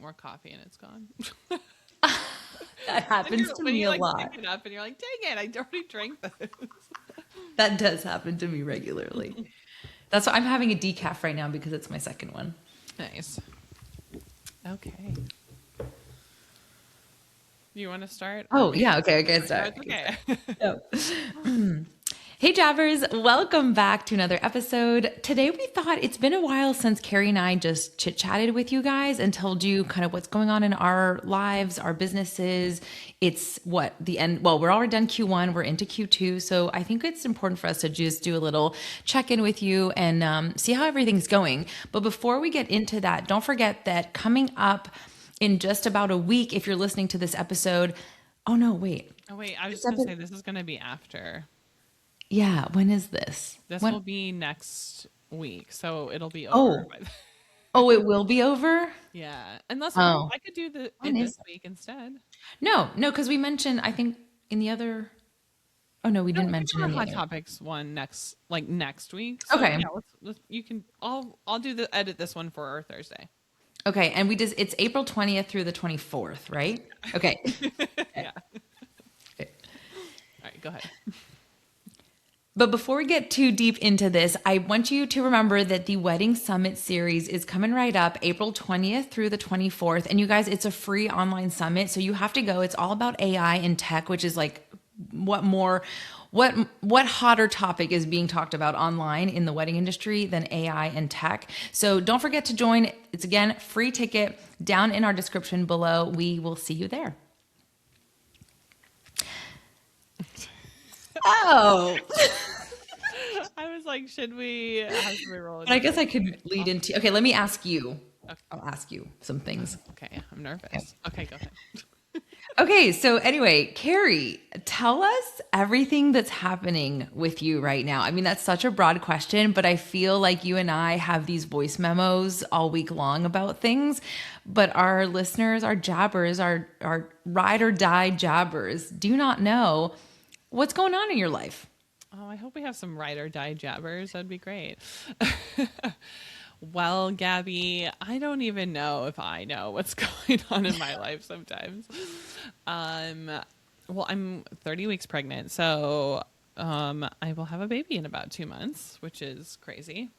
more coffee and it's gone. That happens to me a lot. Pick it up and you're like, dang it, I already drank this. That does happen to me regularly. That's why I'm having a decaf right now because it's my second one. Nice. Okay. You want to start? Oh, yeah. Okay. Okay. Start. Okay. Hey, Jabbers. Welcome back to another episode. Today, we thought it's been a while since Kari and I just chit-chatted with you guys and told you kind of what's going on in our lives, our businesses. It's the end. Well, we're already done Q1. We're into Q2. So I think it's important for us to just do a little check-in with you and see how everything's going. But before we get into that, don't forget that coming up in just about a week, if you're listening to this episode, I was just going to say this is going to be after. Yeah, when is this? This will be next week, so it'll be over. Oh, it will be over? Yeah, unless I could do this week instead. No, because we mentioned, I think, in the other... Oh, no, we didn't mention our Hot Topics one next week. So, okay. Yeah, you can... I'll edit this one for our Thursday. Okay, and it's April 20th through the 24th, right? Okay. Yeah. Okay. All right, go ahead. But before we get too deep into this, I want you to remember that the Wedding Summit series is coming right up April 20th through the 24th. And you guys, it's a free online summit. So you have to go. It's all about AI and tech, which is like what hotter topic is being talked about online in the wedding industry than AI and tech. So don't forget to join. It's again, free ticket down in our description below. We will see you there. Oh, I was like, should we roll it? I guess I could lead into, okay, let me ask you. Okay. I'll ask you some things. Okay. I'm nervous. Okay, go ahead. Okay. So anyway, Kari, tell us everything that's happening with you right now. I mean, that's such a broad question, but I feel like you and I have these voice memos all week long about things, but our listeners, our jabbers, our ride or die jabbers do not know what's going on in your life. Oh, I hope we have some ride or die jabbers. That'd be great. Well, Gabby, I don't even know if I know what's going on in my life sometimes. Well, I'm 30 weeks pregnant, so I will have a baby in about 2 months, which is crazy.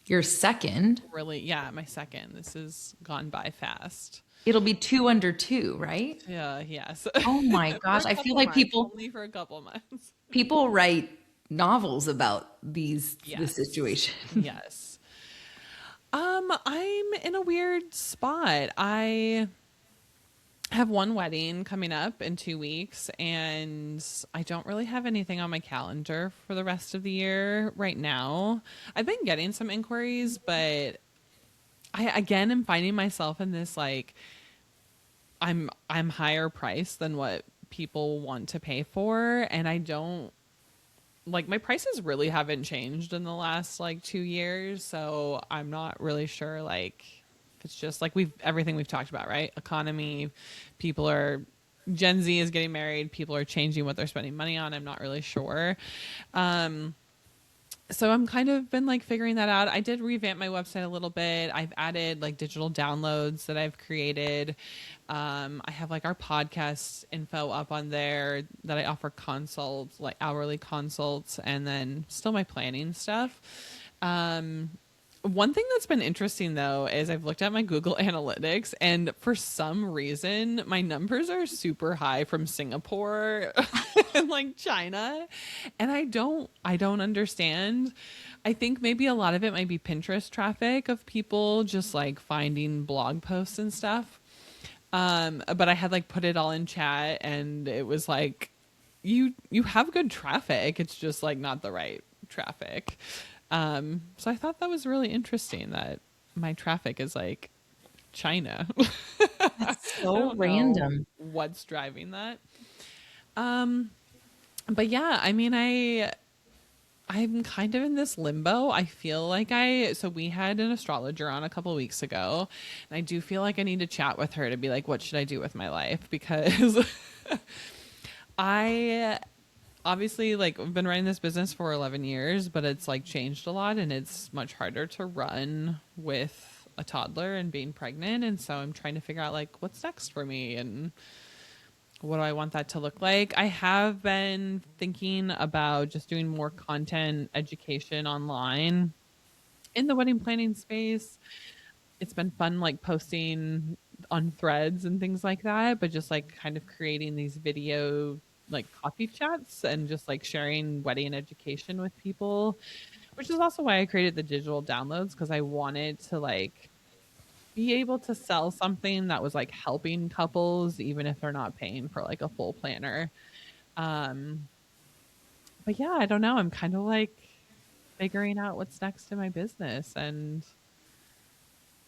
Your second? Really? Yeah, my second. This has gone by fast. It'll be 2 under 2, right? Yeah, yes. Oh my gosh. I feel like only for a couple months. People write novels about this situation. Yes. I'm in a weird spot. I have one wedding coming up in 2 weeks, and I don't really have anything on my calendar for the rest of the year right now. I've been getting some inquiries, but I again am finding myself in this like I'm higher priced than what people want to pay for, and I don't like my prices really haven't changed in the last like 2 years, so I'm not really sure like if it's just like everything we've talked about, right? Economy, Gen Z is getting married, people are changing what they're spending money on. I'm not really sure. So I'm kind of been like figuring that out. I did revamp my website a little bit. I've added like digital downloads that I've created. I have like our podcast info up on there that I offer consults, like hourly consults, and then still my planning stuff. One thing that's been interesting though is I've looked at my Google Analytics, and for some reason my numbers are super high from Singapore and like China, and I don't understand. I think maybe a lot of it might be Pinterest traffic of people just like finding blog posts and stuff. But I had like put it all in chat, and it was like, you have good traffic. It's just like not the right traffic. So I thought that was really interesting that my traffic is like China. That's so random. What's driving that? But yeah, I mean, I'm kind of in this limbo. I feel like so we had an astrologer on a couple of weeks ago, and I do feel like I need to chat with her to be like, what should I do with my life? Because I obviously like I've been running this business for 11 years, but it's like changed a lot, and it's much harder to run with a toddler and being pregnant. And so I'm trying to figure out like what's next for me and what do I want that to look like. I have been thinking about just doing more content education online in the wedding planning space. It's been fun like posting on threads and things like that, but just like kind of creating these video like coffee chats and just like sharing wedding education with people, which is also why I created the digital downloads, because I wanted to like be able to sell something that was like helping couples even if they're not paying for like a full planner. um but yeah, I don't know, I'm kind of like figuring out what's next in my business and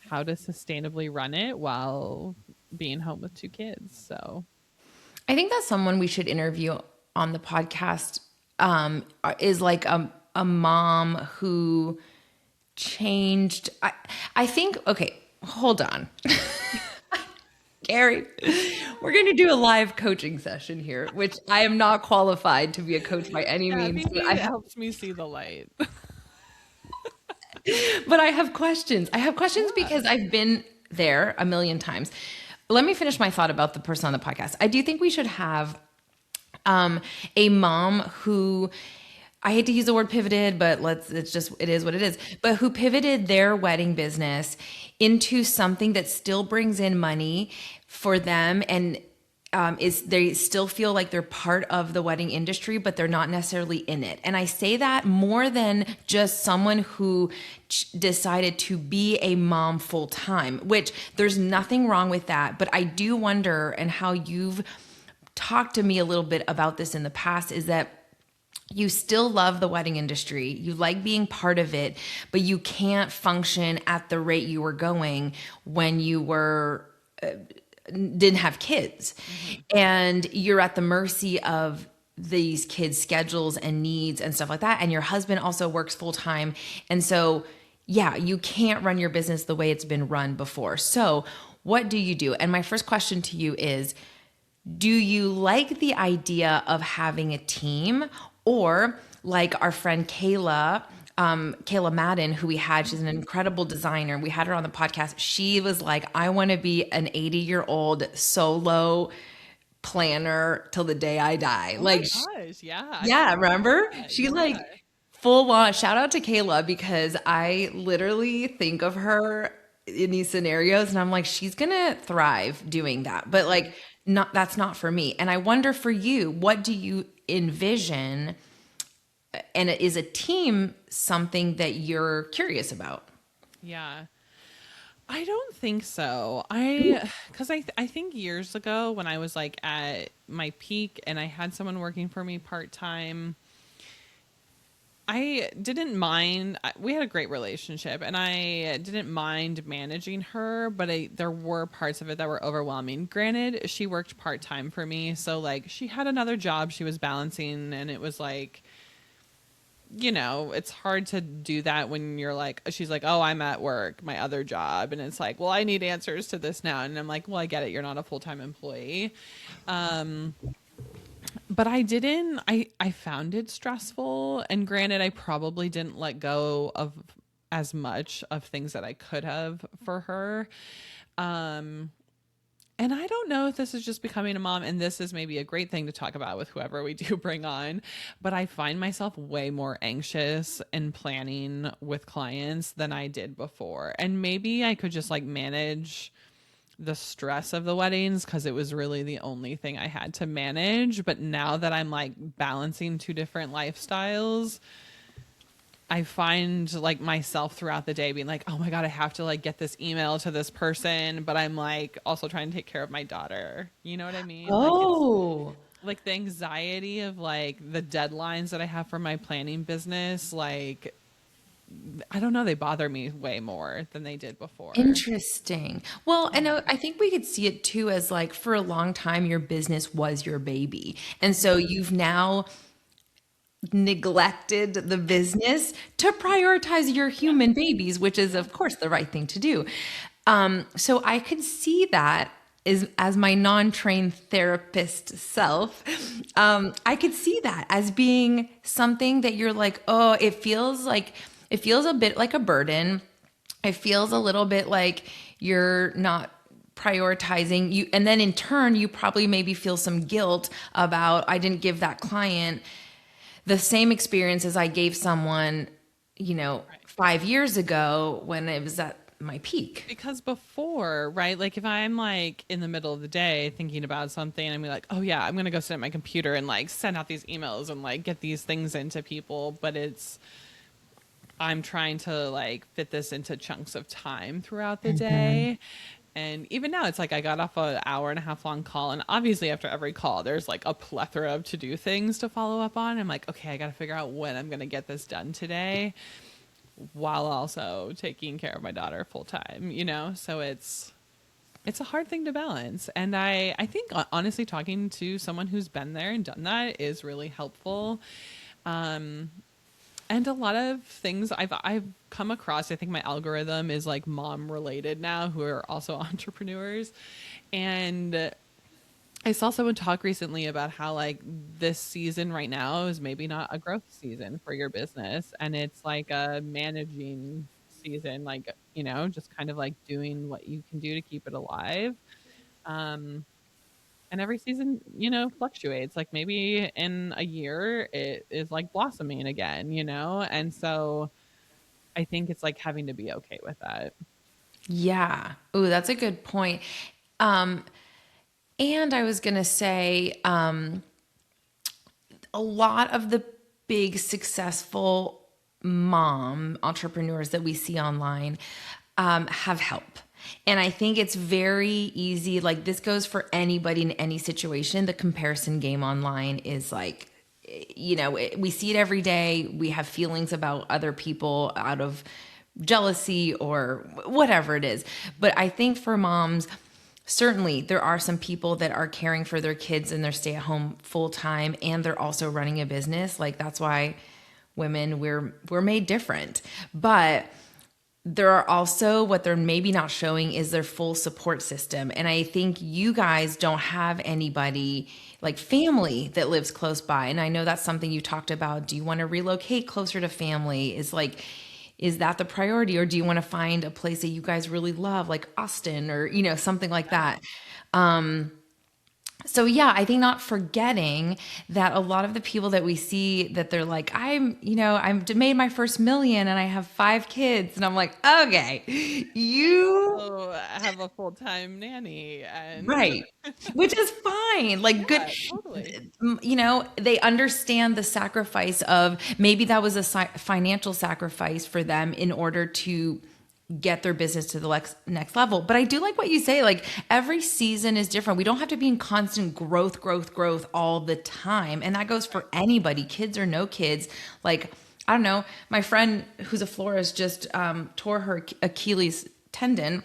how to sustainably run it while being home with two kids. So I think that's someone we should interview on the podcast, is like a mom who changed. I think, okay, hold on. Gary, we're going to do a live coaching session here, which I am not qualified to be a coach by any means. But it helps me see the light. But I have questions. I have questions because I've been there a million times. Let me finish my thought about the person on the podcast. I do think we should have a mom who, I hate to use the word pivoted, but it is what it is, but who pivoted their wedding business into something that still brings in money for them and they still feel like they're part of the wedding industry, but they're not necessarily in it. And I say that more than just someone who decided to be a mom full time, which there's nothing wrong with that. But I do wonder, and how you've talked to me a little bit about this in the past, is that you still love the wedding industry. You like being part of it, but you can't function at the rate you were going when you were didn't have kids. Mm-hmm. And you're at the mercy of these kids' schedules and needs and stuff like that. And your husband also works full time. And so, yeah, you can't run your business the way it's been run before. So what do you do? And my first question to you is, do you like the idea of having a team? Or like our friend Kayla Madden, who we had, she's an incredible designer. We had her on the podcast. She was like, I want to be an 80-year-old solo planner till the day I die. Oh like, my gosh, yeah. Yeah, remember? She like full on, shout out to Kayla, because I literally think of her in these scenarios and I'm like, she's going to thrive doing that. But like, that's not for me. And I wonder for you, what do you envision? And is a team something that you're curious about? Yeah. I don't think so. Because I think years ago when I was like at my peak and I had someone working for me part-time, I didn't mind. We had a great relationship and I didn't mind managing her, but there were parts of it that were overwhelming. Granted, she worked part-time for me. So like she had another job she was balancing, and it was like, you know, it's hard to do that when you're like, she's like, oh, I'm at work, my other job. And it's like, well, I need answers to this now. And I'm like, well, I get it. You're not a full-time employee. But I found it stressful. And granted, I probably didn't let go of as much of things that I could have for her. And I don't know if this is just becoming a mom, and this is maybe a great thing to talk about with whoever we do bring on, but I find myself way more anxious in planning with clients than I did before. And maybe I could just like manage the stress of the weddings because it was really the only thing I had to manage. But now that I'm like balancing two different lifestyles, I find like myself throughout the day being like, oh my God, I have to like get this email to this person. But I'm like also trying to take care of my daughter. You know what I mean? Oh, like the anxiety of like the deadlines that I have for my planning business. Like, I don't know, they bother me way more than they did before. Interesting. Well, and I think we could see it too as like, for a long time, your business was your baby. And so you've now neglected the business to prioritize your human babies, which is of course the right thing to do. So I could see that as my non-trained therapist self. I could see that as being something that you're like, oh, it feels a bit like a burden. it feels a little bit like you're not prioritizing you. And then in turn, you probably maybe feel some guilt about, I didn't give that client the same experience as I gave someone, you know, Right. 5 years ago when it was at my peak. Because before, right? Like if I'm like in the middle of the day thinking about something, I'm like, oh yeah, I'm gonna go sit at my computer and like send out these emails and like get these things into people. But I'm trying to like fit this into chunks of time throughout the day. And even now, it's like I got off an hour and a half long call. And obviously, after every call, there's like a plethora of to do things to follow up on. I'm like, okay, I got to figure out when I'm going to get this done today while also taking care of my daughter full time, you know? So it's a hard thing to balance. And I think honestly, talking to someone who's been there and done that is really helpful. And a lot of things I've come across, I think my algorithm is like mom related now, who are also entrepreneurs. And I saw someone talk recently about how like this season right now is maybe not a growth season for your business, and it's like a managing season, like, you know, just kind of like doing what you can do to keep it alive. Um, and every season, you know, fluctuates. Like maybe in a year it is like blossoming again, you know? And so I think it's like having to be okay with that. Yeah. Oh, that's a good point. Um, and I was going to say, a lot of the big successful mom entrepreneurs that we see online have help. And I think it's very easy. Like this goes for anybody in any situation. The comparison game online is like, you know, we see it every day. We have feelings about other people out of jealousy or whatever it is. But I think for moms, certainly there are some people that are caring for their kids and they're stay at home full time and they're also running a business. Like that's why women, we're made different. But there are also, what they're maybe not showing is their full support system. And I think you guys don't have anybody like family that lives close by. And I know that's something you talked about. Do you want to relocate closer to family? Is that the priority? Or do you want to find a place that you guys really love, like Austin or, you know, something like that? So yeah, I think not forgetting that a lot of the people that we see that they're like, I've made my first million and I have 5 kids. And I'm like, okay, you, Oh, I have a full-time nanny and right. Which is fine. Like good, yeah, totally. you know, they understand the sacrifice of maybe that was a financial sacrifice for them in order to get their business to the next level. But I do like what you say, like every season is different. We don't have to be in constant growth all the time. And that goes for anybody, kids or no kids. Like, I don't know, my friend who's a florist just tore her Achilles tendon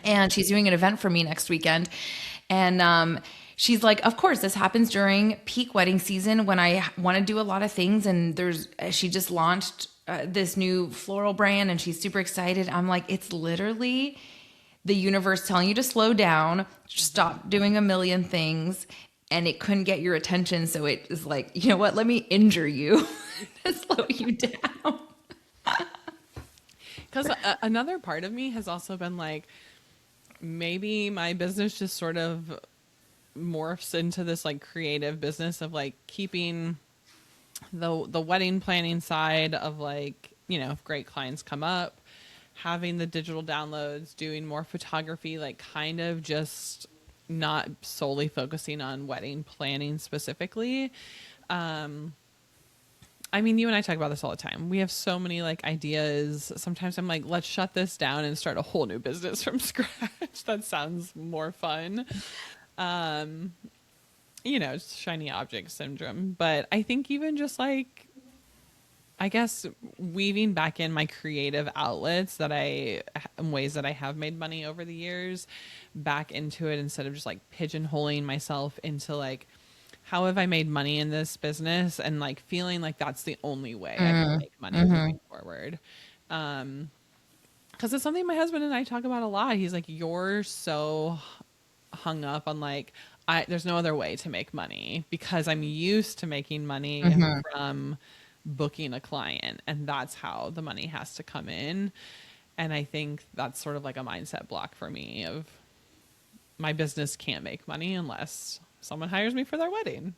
and she's doing an event for me next weekend. And she's like, of course, this happens during peak wedding season when I want to do a lot of things. And she just launched this new floral brand and she's super excited. I'm like, it's literally the universe telling you to slow down, stop doing a million things. And it couldn't get your attention. So it is like, you know what? Let me injure you to slow you down. Because another part of me has also been like, maybe my business just sort of morphs into this like creative business of like keeping the wedding planning side of like, you know, if great clients come up, having the digital downloads, doing more photography, like kind of just not solely focusing on wedding planning specifically. I mean, you and I talk about this all the time. We have so many like ideas. Sometimes I'm like, let's shut this down and start a whole new business from scratch. That sounds more fun. You know, it's shiny object syndrome. But I think even just like, I guess weaving back in my creative outlets in ways that I have made money over the years back into it instead of just like pigeonholing myself into like, how have I made money in this business? And like feeling like that's the only way I can make money moving forward. Cause it's something my husband and I talk about a lot. He's like, you're so hung up on like, there's no other way to make money because I'm used to making money from booking a client and that's how the money has to come in. And I think that's sort of like a mindset block for me of my business can't make money unless someone hires me for their wedding.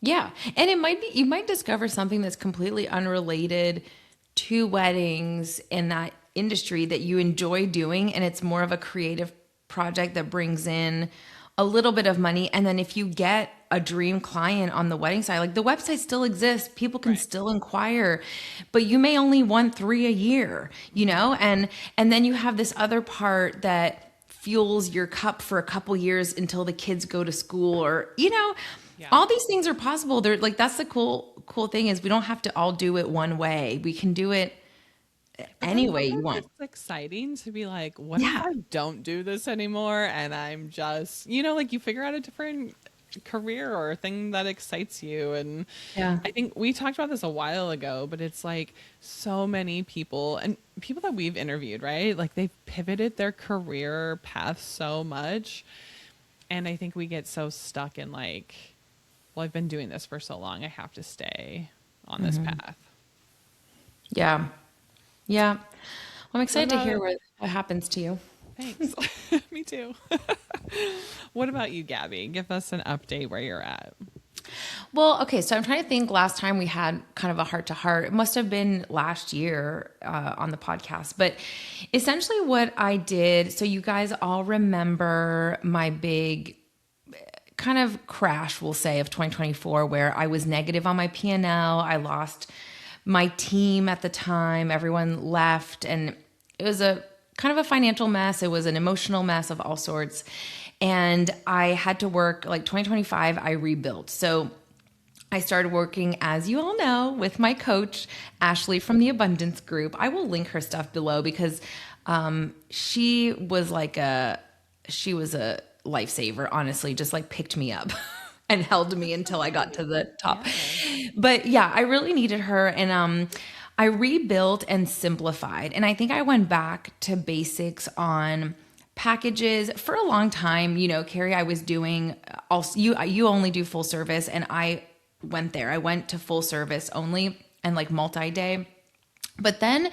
Yeah. And it might be, you might discover something that's completely unrelated to weddings in that industry that you enjoy doing. And it's more of a creative project that brings in a little bit of money. And then if you get a dream client on the wedding side, like the website still exists, people can Right. still inquire, but you may only want 3 a year, you know? And then you have this other part that fuels your cup for a couple years until the kids go to school, or, you know, Yeah. all these things are possible. They're like, that's the cool thing is we don't have to all do it one way. We can do it But then any way you sometimes want. it's exciting to be like, what if Yeah. I don't do this anymore and I'm just, like you figure out a different career or a thing that excites you. And Yeah. I think we talked about this a while ago, but it's like so many people and people that we've interviewed, right? Like they've pivoted their career path so much. And I think we get so stuck in like, well, I've been doing this for so long. I have to stay on this path. Yeah. Yeah. Well, I'm excited to hear about- what happens to you. Thanks. Me too. What about you, Gabby? Give us an update where you're at. Well, okay. So I'm trying to think last time we had kind of a heart to heart. It must have been last year on the podcast. But essentially what I did, so you guys all remember my big kind of crash, we'll say, of 2024, where I was negative on my P&L. I lost my team at the time. Everyone left, and it was a kind of a financial mess. It was an emotional mess of all sorts. And I had to work, like 2025, I rebuilt. So I started working, as you all know, with my coach, Ashley from the Abundance Group. I will link her stuff below because she was a lifesaver, honestly, just like picked me up and held me until I got to the top. Yeah. But yeah, I really needed her. And I rebuilt and simplified. And I think I went back to basics on packages for a long time. You know, Kari, I was doing also, you only do full service, and I went there. I went to full service only and like multi-day. But then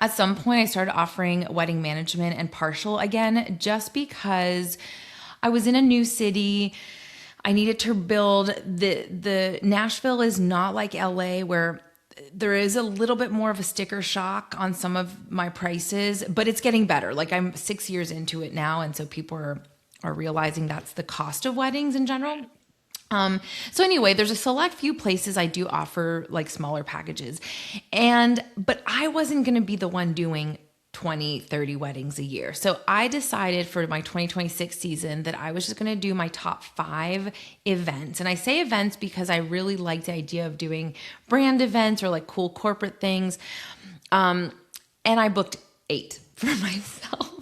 at some point I started offering wedding management and partial again, just because I was in a new city. I needed to build the Nashville is not like LA, where there is a little bit more of a sticker shock on some of my prices, but it's getting better. Like I'm 6 years into it now. And so people are realizing that's the cost of weddings in general. So anyway, there's a select few places I do offer like smaller packages, but I wasn't going to be the one doing 20, 30 weddings a year. So I decided for my 2026 season that I was just going to do my top 5 events. And I say events because I really like the idea of doing brand events or like cool corporate things. And I booked 8 for myself.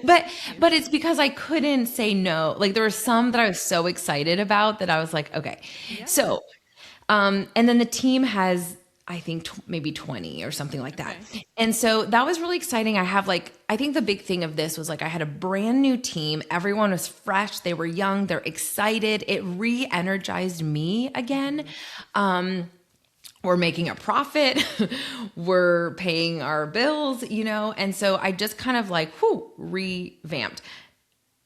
But it's because I couldn't say no. Like there were some that I was so excited about that I was like, okay. Yeah. So, and then the team has, I think maybe 20 or something like that. Okay. And so that was really exciting. I think the big thing of this was like, I had a brand new team. Everyone was fresh. They were young. They're excited. It re-energized me again. We're making a profit, we're paying our bills, you know? And so I just kind of like, revamped.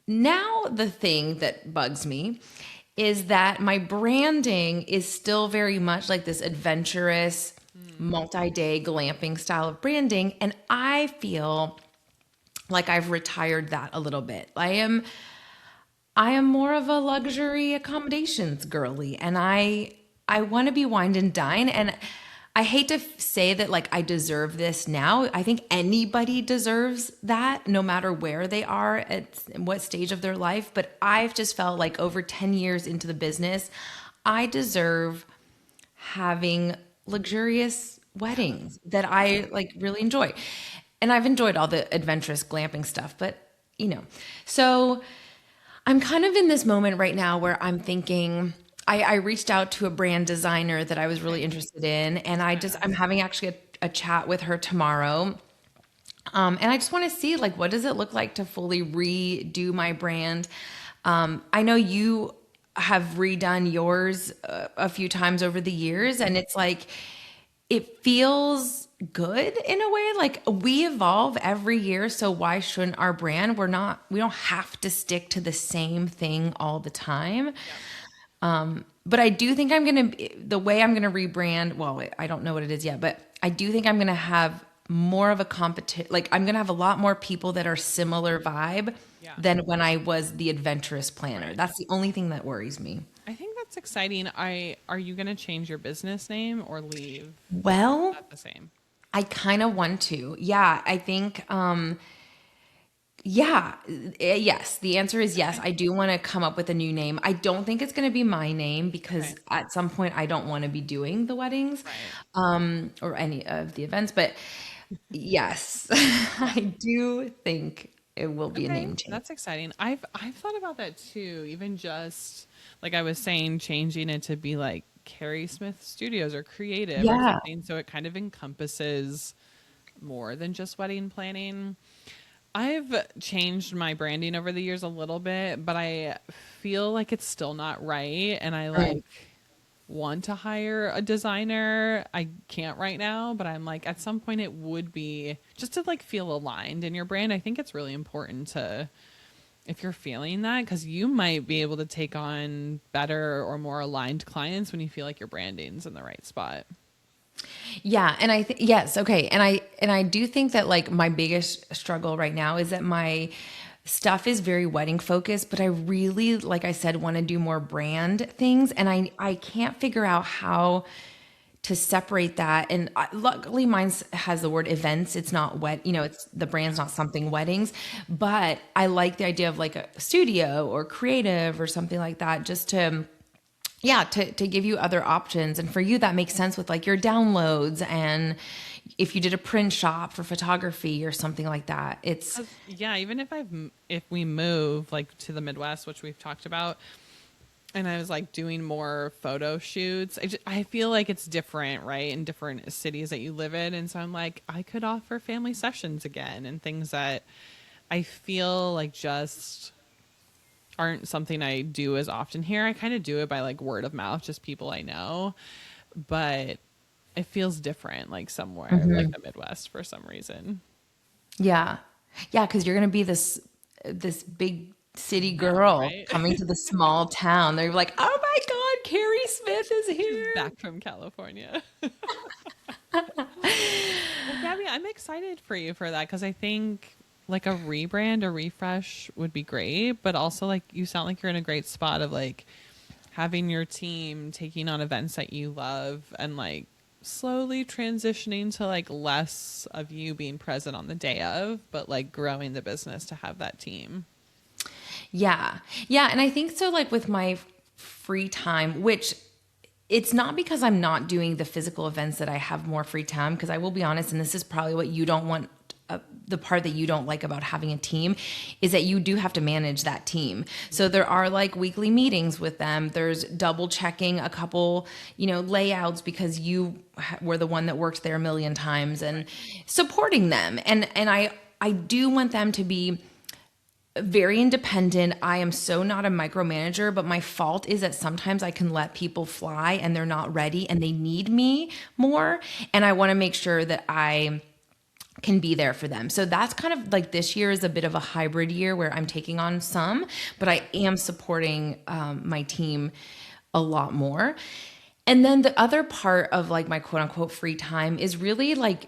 Now, the thing that bugs me is that my branding is still very much like this adventurous, multi-day glamping style of branding. And I feel like I've retired that a little bit. I am more of a luxury accommodations girly, and I want to be wined and dine. And I hate to say that like I deserve this now. I think anybody deserves that, no matter where they are at what stage of their life. But I've just felt like over 10 years into the business, I deserve having luxurious weddings that I like really enjoy. And I've enjoyed all the adventurous glamping stuff, but you know, so I'm kind of in this moment right now where I'm thinking, I reached out to a brand designer that I was really interested in, and I'm having actually a chat with her tomorrow. And I just want to see like, what does it look like to fully redo my brand? I know you have redone yours a few times over the years, and it's like, it feels good in a way. Like we evolve every year. So why shouldn't our brand? We don't have to stick to the same thing all the time. But I do think the way I'm going to rebrand, well, I don't know what it is yet, but I do think I'm going to have more of a competition. Like I'm going to have a lot more people that are similar vibe than when I was the adventurous planner. That's the only thing that worries me. I think that's exciting. Are you going to change your business name or leave Well, that the same? I kind of want to. Yeah, I think yes. The answer is yes. I do want to come up with a new name. I don't think it's going to be my name because at some point I don't want to be doing the weddings, or any of the events. But yes, I do think it will be a name change. That's exciting. I've thought about that too. Even just like I was saying, changing it to be like Kari Smith Studios or creative or something, so it kind of encompasses more than just wedding planning. I've changed my branding over the years a little bit, but I feel like it's still not right. And I like want to hire a designer. I can't right now, but I'm like, at some point it would be just to like feel aligned in your brand. I think it's really important to, if you're feeling that, because you might be able to take on better or more aligned clients when you feel like your branding's in the right spot. Yeah. And I think, yes. Okay. And I do think that like my biggest struggle right now is that my stuff is very wedding focused, but I really, like I said, want to do more brand things. And I can't figure out how to separate that. And luckily mine has the word events. It's not it's the brand's not something weddings, but I like the idea of like a studio or creative or something like that, just to give you other options. And for you, that makes sense with like your downloads. And if you did a print shop for photography or something like that, it's even if we move like to the Midwest, which we've talked about, and I was like doing more photo shoots, I feel like it's different, right? In different cities that you live in. And so I'm like, I could offer family sessions again and things that I feel like just aren't something I do as often here. I kind of do it by like word of mouth, just people I know, but it feels different, like somewhere like the Midwest for some reason. Yeah. Yeah. Cause you're going to be this big city girl coming to the small town. They're like, oh my God, Kari Smith is here. Back from California. Well, Gabby, I'm excited for you for that. Cause I think like a rebrand, a refresh would be great, but also like you sound like you're in a great spot of like having your team taking on events that you love and like slowly transitioning to like less of you being present on the day of, but like growing the business to have that team. Yeah. Yeah. And I think so like with my free time, which it's not because I'm not doing the physical events that I have more free time, because I will be honest, and this is probably what you don't want, the part that you don't like about having a team is that you do have to manage that team. So there are like weekly meetings with them. There's double checking a couple, layouts because you were the one that worked there a million times and supporting them. And I do want them to be very independent. I am so not a micromanager, but my fault is that sometimes I can let people fly and they're not ready and they need me more. And I want to make sure that I can be there for them. So that's kind of like this year is a bit of a hybrid year where I'm taking on some, but I am supporting my team a lot more. And then the other part of like my quote unquote free time is really like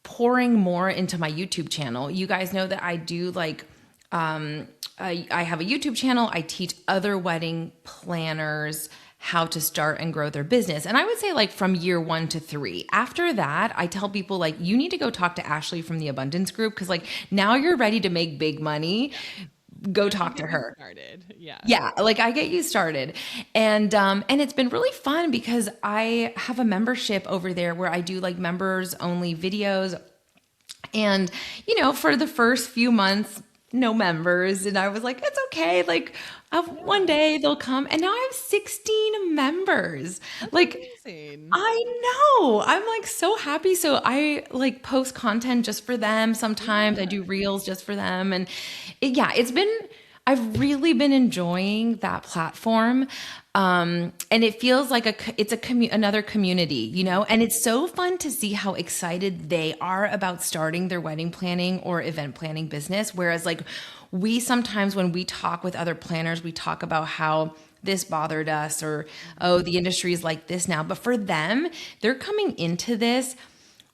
pouring more into my YouTube channel. You guys know that I do like, I have a YouTube channel. I teach other wedding planners how to start and grow their business. And I would say like from year 1 to 3. After that, I tell people like, you need to go talk to Ashley from the Abundance Group. Cause like now you're ready to make big money. Go talk to her. Started. Yeah. Yeah. Like I get you started. And it's been really fun because I have a membership over there where I do like members only videos. And, for the first few months, no members. And I was like, it's okay. Like one day they'll come. And now I have 16 members. That's like, amazing. I know. I'm like so happy. So I like post content just for them. Sometimes I do reels just for them. And I've really been enjoying that platform. And it feels like another community, you know, and it's so fun to see how excited they are about starting their wedding planning or event planning business. Whereas like we sometimes, when we talk with other planners, we talk about how this bothered us, or, oh, the industry is like this now. But for them, they're coming into this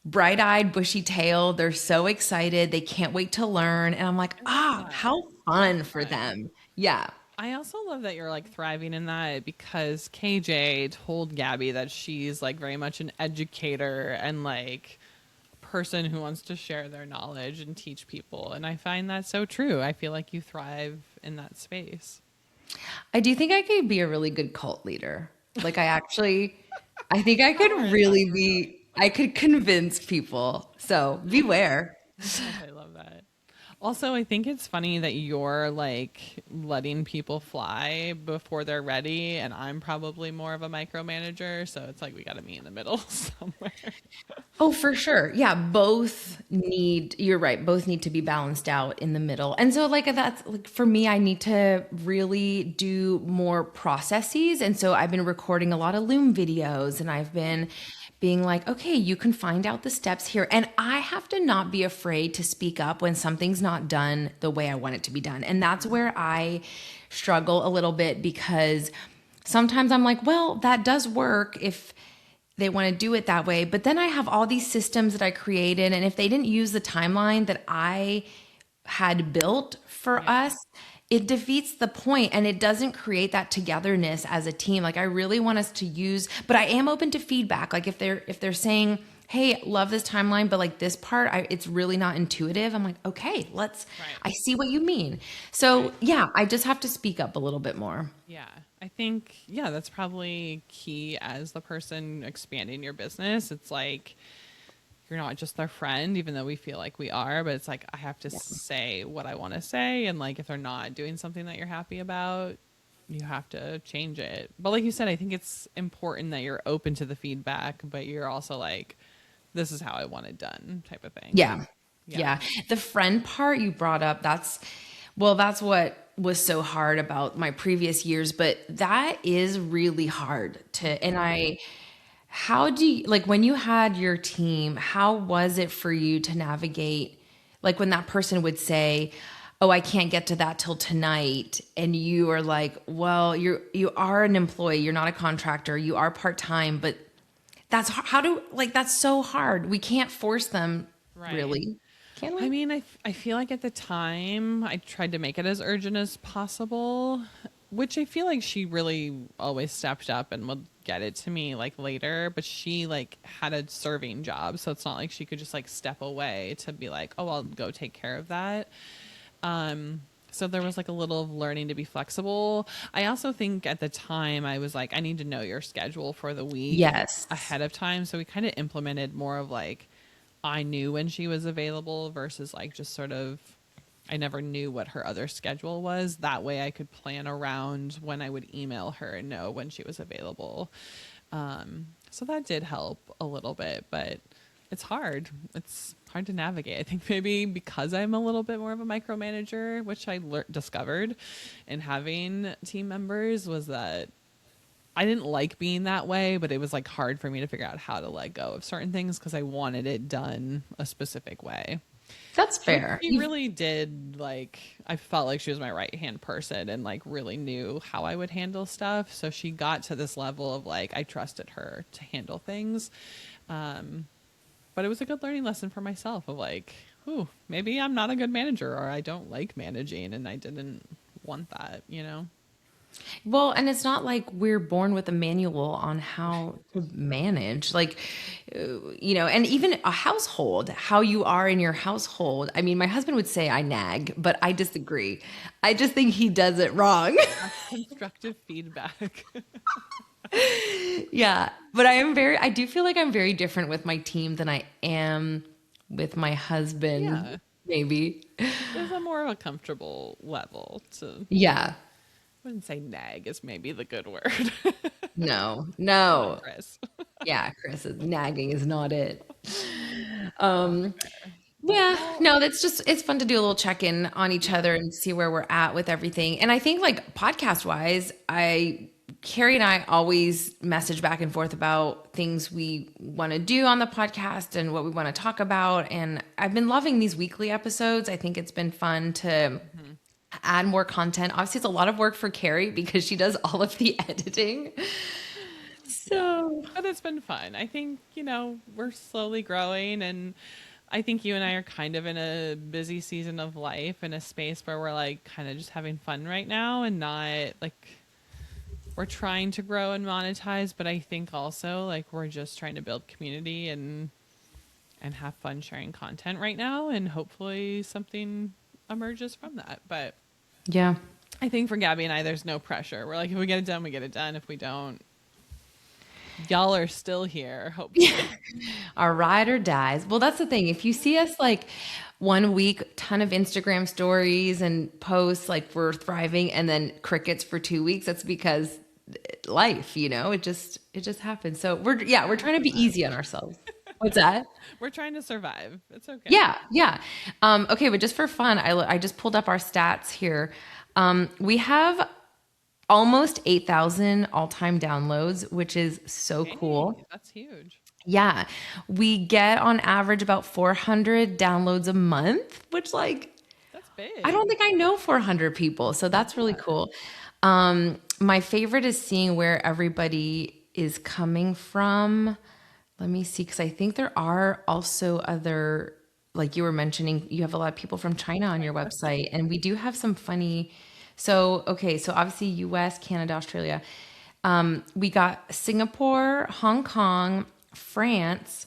bright-eyed, bushy-tailed. They're so excited. They can't wait to learn. And I'm like, That. how fun for Fun. them. Yeah. I also love that you're like thriving in that because KJ told Gabby that she's like very much an educator and like person who wants to share their knowledge and teach people. And I find that so true. I feel like you thrive in that space. I do think I could be a really good cult leader. Like I think I could How are really I could convince people. So beware. I love that. Also, I think it's funny that you're like letting people fly before they're ready, and I'm probably more of a micromanager. So it's like we got to meet in the middle somewhere. Oh, for sure. Yeah, you're right, both need to be balanced out in the middle. And so like that's like for me, I need to really do more processes. And so I've been recording a lot of Loom videos, and I've been being like, okay, you can find out the steps here. And I have to not be afraid to speak up when something's not done the way I want it to be done. And that's where I struggle a little bit, because sometimes I'm like, well, that does work if they want to do it that way. But then I have all these systems that I created. And if they didn't use the timeline that I had built for Right. us, it defeats the point, and it doesn't create that togetherness as a team. Like I really want us to use, but I am open to feedback. Like if they're saying, hey, love this timeline, but like this part, it's really not intuitive. I'm like, okay, Right. I see what you mean. So yeah, I just have to speak up a little bit more. Yeah. I think, yeah, that's probably key as the person expanding your business. It's like you're not just their friend, even though we feel like we are, but it's like I have to say what I want to say. And like if they're not doing something that you're happy about, you have to change it. But like you said, I think it's important that you're open to the feedback, but you're also like, this is how I want it done type of thing. Yeah. Yeah. Yeah. The friend part you brought up, that's what was so hard about my previous years, but that is really hard how do you, like when you had your team, how was it for you to navigate, like when that person would say, oh, I can't get to that till tonight. And you are like, well, you are an employee. You're not a contractor. You are part-time, but that's so hard. We can't force them Right. really. Can I we? mean, I feel like at the time I tried to make it as urgent as possible, which I feel like she really always stepped up and would get it to me like later, but she like had a serving job, so it's not like she could just like step away to be like, "Oh, I'll go take care of that." So there was like a little of learning to be flexible. I also think at the time I was like, I need to know your schedule for the week Yes. ahead of time, so we kind of implemented more of like I knew when she was available versus like just sort of I never knew what her other schedule was. That way I could plan around when I would email her and know when she was available. So that did help a little bit, but it's hard. It's hard to navigate. I think maybe because I'm a little bit more of a micromanager, which I discovered in having team members, was that I didn't like being that way, but it was like hard for me to figure out how to let go of certain things because I wanted it done a specific way. That's But fair. she really did like I felt like she was my right hand person and like really knew how I would handle stuff. So she got to this level of like I trusted her to handle things. But it was a good learning lesson for myself of like, ooh, maybe I'm not a good manager or I don't like managing and I didn't want that, you know? Well, and it's not like we're born with a manual on how to manage, like, and even a household, how you are in your household. I mean, my husband would say I nag, but I disagree. I just think he does it wrong. That's constructive feedback. Yeah. But I do feel like I'm very different with my team than I am with my husband, Yeah. maybe. There's a more of a comfortable level to Yeah. I wouldn't say nag is maybe the good word. No, Come on, no. Chris. Yeah, Chris, nagging is not it. That's Um, fair. Yeah, Well, no, it's fun to do a little check-in on each yeah. other and see where we're at with everything. And I think like podcast wise, I Kari and I always message back and forth about things we want to do on the podcast and what we want to talk about. And I've been loving these weekly episodes. I think it's been fun to add more content. Obviously, it's a lot of work for Kari because she does all of the editing. So, But it's been fun. I think, we're slowly growing, and I think you and I are kind of in a busy season of life, in a space where we're like kind of just having fun right now, and not like we're trying to grow and monetize, but I think also like we're just trying to build community and have fun sharing content right now, and hopefully something emerges from that. But yeah. I think for Gabby and I, there's no pressure. We're like, if we get it done, we get it done. If we don't, y'all are still here, hopefully. Our ride or dies. Well, that's the thing. If you see us like one week, ton of Instagram stories and posts, like we're thriving, and then crickets for 2 weeks, that's because life, it just happens. So we're trying to be easy on ourselves. What's that? We're trying to survive. It's okay. Yeah. Okay, but just for fun, I just pulled up our stats here. We have almost 8,000 all-time downloads, which is so cool. That's huge. Yeah. We get on average about 400 downloads a month, which that's big. I don't think I know 400 people. So that's really cool. My favorite is seeing where everybody is coming from. Let me see, because I think there are also other, like you were mentioning, you have a lot of people from China on your website, and we do have some funny. So obviously US, Canada, Australia. We got Singapore, Hong Kong, France.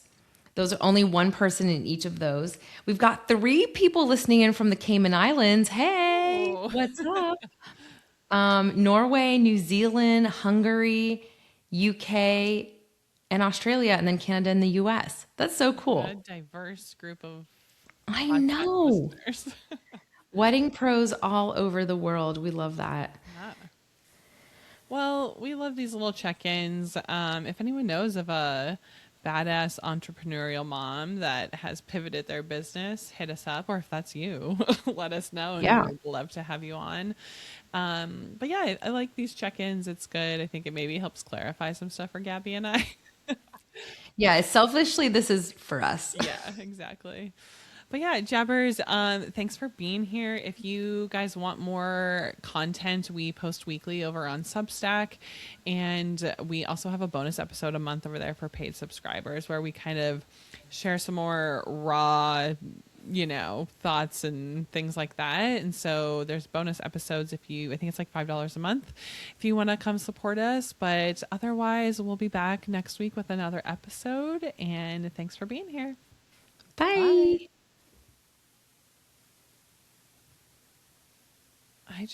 Those are only one person in each of those. We've got 3 people listening in from the Cayman Islands. Hey, what's up? Norway, New Zealand, Hungary, UK, and Australia, and then Canada and the US. That's so cool. A diverse group of I know. listeners. Wedding pros all over the world. We love that. Yeah. Well, we love these little check-ins. If anyone knows of a badass entrepreneurial mom that has pivoted their business, hit us up. Or if that's you, let us know. And Yeah. we'd love to have you on. But yeah, I like these check-ins. It's good. I think it maybe helps clarify some stuff for Gabby and I. Yeah, selfishly, this is for us. Yeah, exactly. But yeah, Jabbers, thanks for being here. If you guys want more content, we post weekly over on Substack. And we also have a bonus episode a month over there for paid subscribers, where we kind of share some more raw, thoughts and things like that. And so there's bonus episodes I think it's like $5 a month if you want to come support us. But otherwise, we'll be back next week with another episode. And thanks for being here. Bye. Bye.